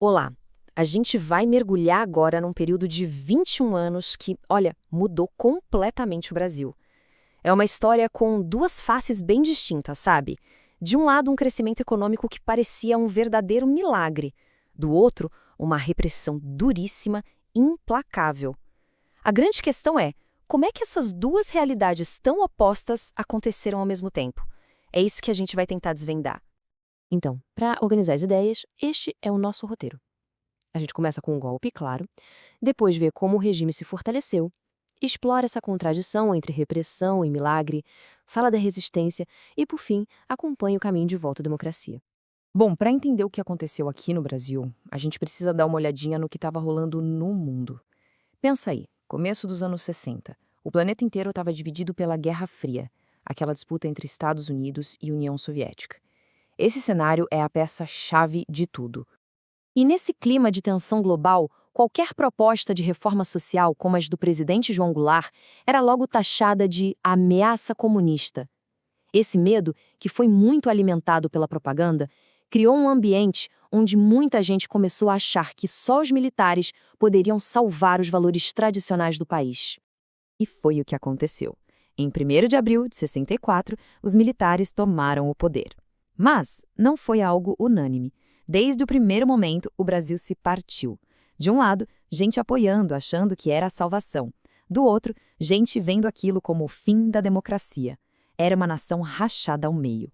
Olá, a gente vai mergulhar agora num período de 21 anos que, olha, mudou completamente o Brasil. É uma história com duas faces bem distintas, sabe? De um lado, um crescimento econômico que parecia um verdadeiro milagre. Do outro, uma repressão duríssima, implacável. A grande questão é, como é que essas duas realidades tão opostas aconteceram ao mesmo tempo? É isso que a gente vai tentar desvendar. Então, para organizar as ideias, este é o nosso roteiro. A gente começa com um golpe, claro, depois vê como o regime se fortaleceu, explora essa contradição entre repressão e milagre, fala da resistência e, por fim, acompanha o caminho de volta à democracia. Bom, para entender o que aconteceu aqui no Brasil, a gente precisa dar uma olhadinha no que estava rolando no mundo. Pensa aí, começo dos anos 60. O planeta inteiro estava dividido pela Guerra Fria, aquela disputa entre Estados Unidos e União Soviética. Esse cenário é a peça-chave de tudo. E nesse clima de tensão global, qualquer proposta de reforma social, como as do presidente João Goulart, era logo taxada de ameaça comunista. Esse medo, que foi muito alimentado pela propaganda, criou um ambiente onde muita gente começou a achar que só os militares poderiam salvar os valores tradicionais do país. E foi o que aconteceu. Em 1º de abril de 64, os militares tomaram o poder. Mas não foi algo unânime. Desde o primeiro momento, o Brasil se partiu. De um lado, gente apoiando, achando que era a salvação. Do outro, gente vendo aquilo como o fim da democracia. Era uma nação rachada ao meio.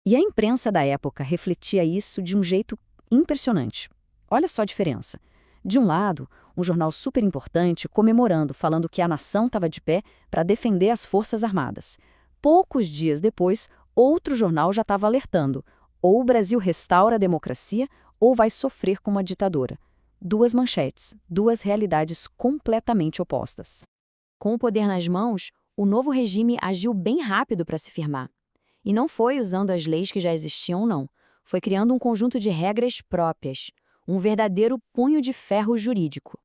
E a imprensa da época refletia isso de um jeito impressionante. Olha só a diferença. De um lado, um jornal super importante comemorando, falando que a nação estava de pé para defender as Forças Armadas. Poucos dias depois, outro jornal já estava alertando: ou o Brasil restaura a democracia, ou vai sofrer com uma ditadura. Duas manchetes, duas realidades completamente opostas. Com o poder nas mãos, o novo regime agiu bem rápido para se firmar. E não foi usando as leis que já existiam, não. Foi criando um conjunto de regras próprias, um verdadeiro punho de ferro jurídico.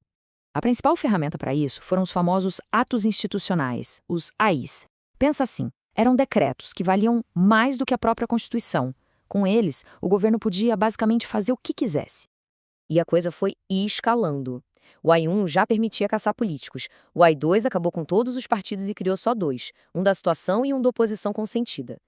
A principal ferramenta para isso foram os famosos atos institucionais, os AIs. Pensa assim, eram decretos que valiam mais do que a própria Constituição. Com eles, o governo podia basicamente fazer o que quisesse. E a coisa foi escalando. O AI-1 já permitia caçar políticos. O AI-2 acabou com todos os partidos e criou só dois, um da situação e um da oposição consentida.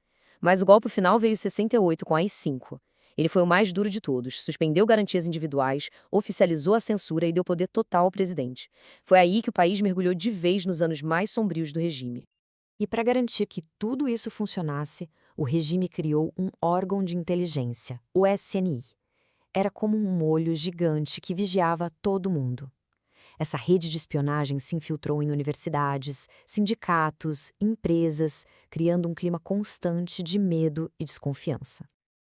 Mas o golpe final veio em 68 com o AI-5. Ele foi o mais duro de todos, suspendeu garantias individuais, oficializou a censura e deu poder total ao presidente. Foi aí que o país mergulhou de vez nos anos mais sombrios do regime. E para garantir que tudo isso funcionasse, o regime criou um órgão de inteligência, o SNI. Era como um olho gigante que vigiava todo mundo. Essa rede de espionagem se infiltrou em universidades, sindicatos, empresas, criando um clima constante de medo e desconfiança.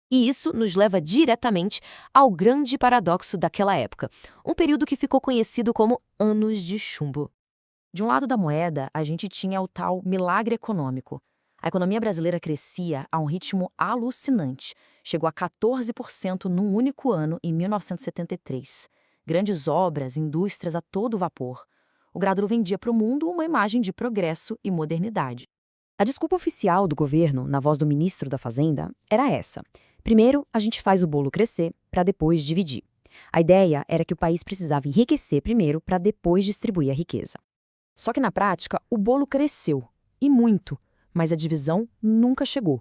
E isso nos leva diretamente ao grande paradoxo daquela época, um período que ficou conhecido como Anos de Chumbo. De um lado da moeda, a gente tinha o tal milagre econômico. A economia brasileira crescia a um ritmo alucinante. Chegou a 14% num único ano, em 1973. Grandes obras, indústrias a todo vapor. O Gráduro vendia para o mundo uma imagem de progresso e modernidade. A desculpa oficial do governo, na voz do ministro da Fazenda, era essa. Primeiro, a gente faz o bolo crescer para depois dividir. A ideia era que o país precisava enriquecer primeiro para depois distribuir a riqueza. Só que na prática, o bolo cresceu, e muito, mas a divisão nunca chegou.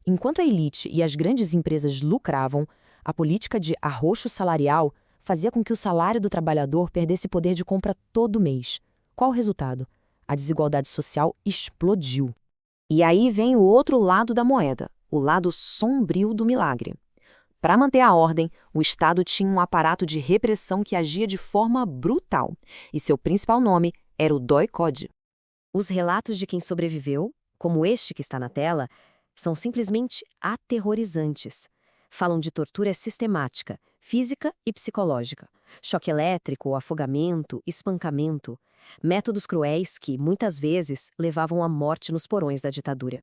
Enquanto a elite e as grandes empresas lucravam, a política de arroxo salarial fazia com que o salário do trabalhador perdesse poder de compra todo mês. Qual o resultado? A desigualdade social explodiu. E aí vem o outro lado da moeda, o lado sombrio do milagre. Para manter a ordem, o Estado tinha um aparato de repressão que agia de forma brutal, e seu principal nome era o DOI-CODE. Os relatos de quem sobreviveu, como este que está na tela, são simplesmente aterrorizantes. Falam de tortura sistemática, física e psicológica, choque elétrico, afogamento, espancamento, métodos cruéis que, muitas vezes, levavam à morte nos porões da ditadura.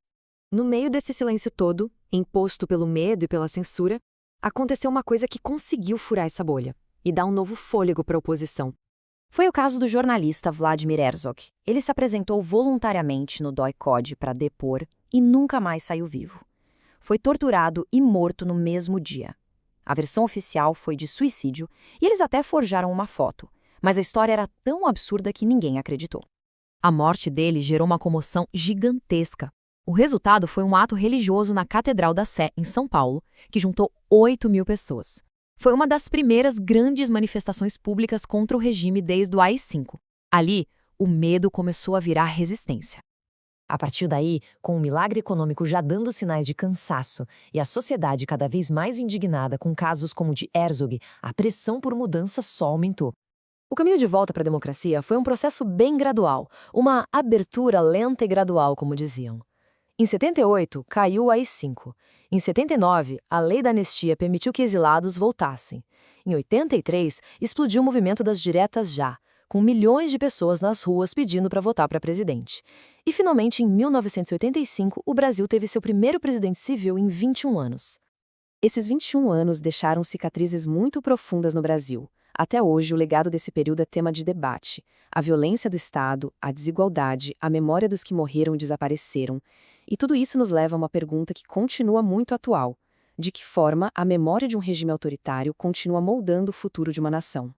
No meio desse silêncio todo, imposto pelo medo e pela censura, aconteceu uma coisa que conseguiu furar essa bolha e dar um novo fôlego para a oposição. Foi o caso do jornalista Vladimir Herzog. Ele se apresentou voluntariamente no DOI-CODE para depor e nunca mais saiu vivo. Foi torturado e morto no mesmo dia. A versão oficial foi de suicídio e eles até forjaram uma foto, mas a história era tão absurda que ninguém acreditou. A morte dele gerou uma comoção gigantesca. O resultado foi um ato religioso na Catedral da Sé, em São Paulo, que juntou 8.000 pessoas. Foi uma das primeiras grandes manifestações públicas contra o regime desde o AI-5. Ali, o medo começou a virar resistência. A partir daí, com o milagre econômico já dando sinais de cansaço e a sociedade cada vez mais indignada com casos como o de Herzog, a pressão por mudança só aumentou. O caminho de volta para a democracia foi um processo bem gradual, uma abertura lenta e gradual, como diziam. Em 78, caiu o AI-5. Em 79, a lei da anistia permitiu que exilados voltassem. Em 83, explodiu o movimento das diretas já, com milhões de pessoas nas ruas pedindo para votar para presidente. E, finalmente, em 1985, o Brasil teve seu primeiro presidente civil em 21 anos. Esses 21 anos deixaram cicatrizes muito profundas no Brasil. Até hoje, o legado desse período é tema de debate. A violência do Estado, a desigualdade, a memória dos que morreram e desapareceram. E tudo isso nos leva a uma pergunta que continua muito atual. De que forma a memória de um regime autoritário continua moldando o futuro de uma nação?